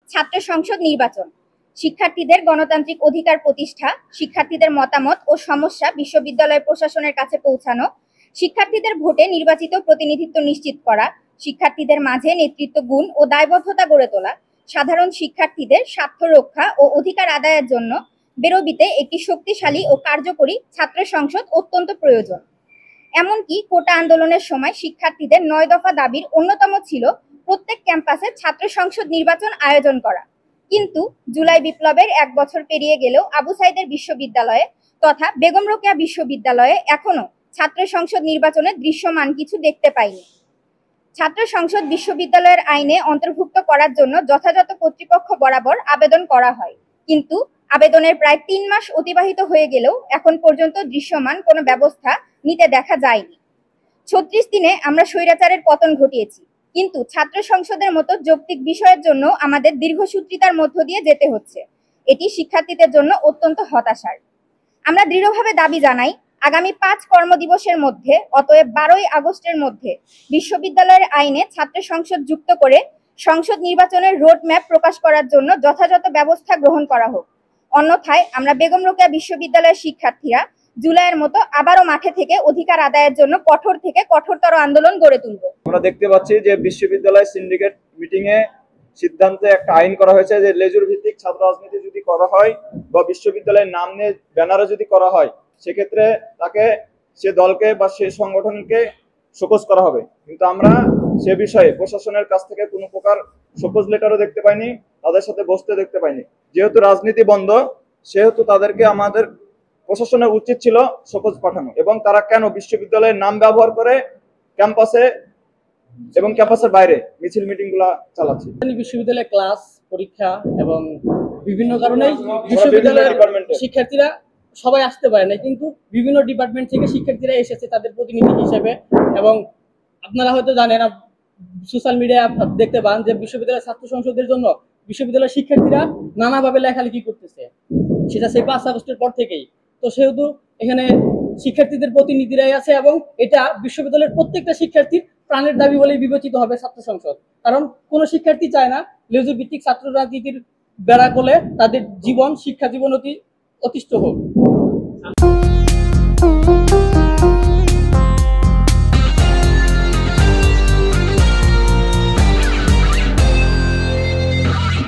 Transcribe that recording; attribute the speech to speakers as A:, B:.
A: ছাত্র সংসদ নির্বাচন, শিক্ষার্থীদের গণতান্ত্রিক অধিকার প্রতিষ্ঠা, শিক্ষার্থীদের মতামত ও সমস্যা বিশ্ববিদ্যালয় প্রশাসনের কাছে পৌঁছানো, শিক্ষার্থীদের ভোটে নির্বাচিত প্রতিনিধিত্ব নিশ্চিত করা, শিক্ষার্থীদের মাঝে নেতৃত্ব গুণ ও দায়বদ্ধতা গড়ে তোলা, সাধারণ শিক্ষার্থীদের স্বার্থ রক্ষা ও অধিকার আদায়ের জন্য বেরোবিতে একটি শক্তিশালী ও কার্যকরী ছাত্র সংসদ অত্যন্ত প্রয়োজন। এমনকি কোটা আন্দোলনের সময় শিক্ষার্থীদের ৯ দফা দাবির অন্যতম ছিল প্রত্যেক ক্যাম্পাসে ছাত্র সংসদ নির্বাচন আয়োজন করা। কিন্তু জুলাই বিপ্লবের ১ বছর পেরিয়ে গেলেও আবু সাইদের বিশ্ববিদ্যালয়ে তথা বেগম রোকেয়া বিশ্ববিদ্যালয়ে এখনো ছাত্র সংসদ নির্বাচনের দৃশ্যমান কিছু দেখতে পাইনি। ছাত্র সংসদ বিশ্ববিদ্যালয়ের আইনে অন্তর্ভুক্ত করার জন্য যথাযথ কর্তৃপক্ষ বরাবর আবেদন করা হয়, কিন্তু আবেদনের প্রায় ৩ মাস অতিবাহিত হয়ে গেলেও এখন পর্যন্ত দৃশ্যমান কোনো ব্যবস্থা নিতে দেখা যায়নি। ৩৬ দিনে আমরা স্বৈরাচারের পতন ঘটিয়েছি, কিন্তু ছাত্র সংসদের মতো যৌক্তিক বিষয়ের জন্য আমাদের দীর্ঘসূত্রিতার মধ্য দিয়ে যেতে হচ্ছে। এটি শিক্ষার্থীদের জন্য অত্যন্ত হতাশার। আমরা দৃঢ়ভাবে দাবি জানাই, আগামী ৫ কর্মদিবসের মধ্যে, অতএব ১২ই আগস্টের মধ্যে বিশ্ববিদ্যালয়ের আইনে ছাত্র সংসদ যুক্ত করে সংসদ নির্বাচনের রোডম্যাপ প্রকাশ করার জন্য যথাযথ ব্যবস্থা গ্রহণ করা হোক। অন্যথায় আমরা বেগম রোকেয়া বিশ্ববিদ্যালয়ের শিক্ষার্থীরা জুলাইয়ের মতো আবারও মাঠে থেকে অধিকার আদায়ের জন্য কঠোর থেকে কঠোরতর আন্দোলন গড়ে তুলব।
B: আমরা দেখতে পাচ্ছি যে বিশ্ববিদ্যালয় সিন্ডিকেট মিটিং এ সিদ্ধান্তে একটা আইন করা হয়েছে যে লেজুর ভিত্তিক ছাত্র রাজনীতি যদি করা হয় বা বিশ্ববিদ্যালয়ের নাম নিয়ে ব্যানারে যদি করা হয়, সেক্ষেত্রে তাকে সে দলকে বা সে সংগঠনকে শোকজ করা হবে। কিন্তু আমরা সে বিষয়ে প্রশাসনের কাছ থেকে কোনো প্রকার শোকজ লেটারও দেখতে পাইনি, তাদের সাথে বসতে দেখতে পাইনি। যেহেতু রাজনীতি বন্ধ, সেহেতু তাদেরকে আমাদের প্রশাসনের উচিত ছিল শোকজ পাঠানো। এবং তারা কেন বিশ্ববিদ্যালয়ের নাম ব্যবহার করে ক্যাম্পাসে এবং ক্যাম্পাসের বাইরে মিছিল মিটিং গুলা চালাচ্ছে।
C: বিশ্ববিদ্যালয়ের ক্লাস, পরীক্ষা এবং বিভিন্ন কারণে বিশ্ববিদ্যালয়ের শিক্ষার্থীরা সবাই আসতে পারে না, কিন্তু বিভিন্ন ডিপার্টমেন্ট থেকে শিক্ষার্থীরা এসেছে তাদের প্রতিনিধি হিসেবে। এবং আপনারা হয়তো জানেন, সোশ্যাল মিডিয়ায় দেখতে পান যে বিশ্ববিদ্যালয়ের ছাত্র সংসদের জন্য বিশ্ববিদ্যালয়ের শিক্ষার্থীরা নানাভাবে লেখালেখি করতেছে, সেটা সেই ৫ আগস্টের পর থেকেই। তো সেহেতু এখানে শিক্ষার্থীদের প্রতিনিধিরাই আছে এবং এটা বিশ্ববিদ্যালয়ের প্রত্যেকটা শিক্ষার্থীর প্রাণের দাবি বলেই বিবেচিত হবে ছাত্র সংসদ। কারণ কোনো শিক্ষার্থী চায় না লেজুর ভিত্তিক ছাত্র রাজনীতির বেড়া কোলে তাদের জীবন, শিক্ষা জীবন অতিষ্ঠ হোক।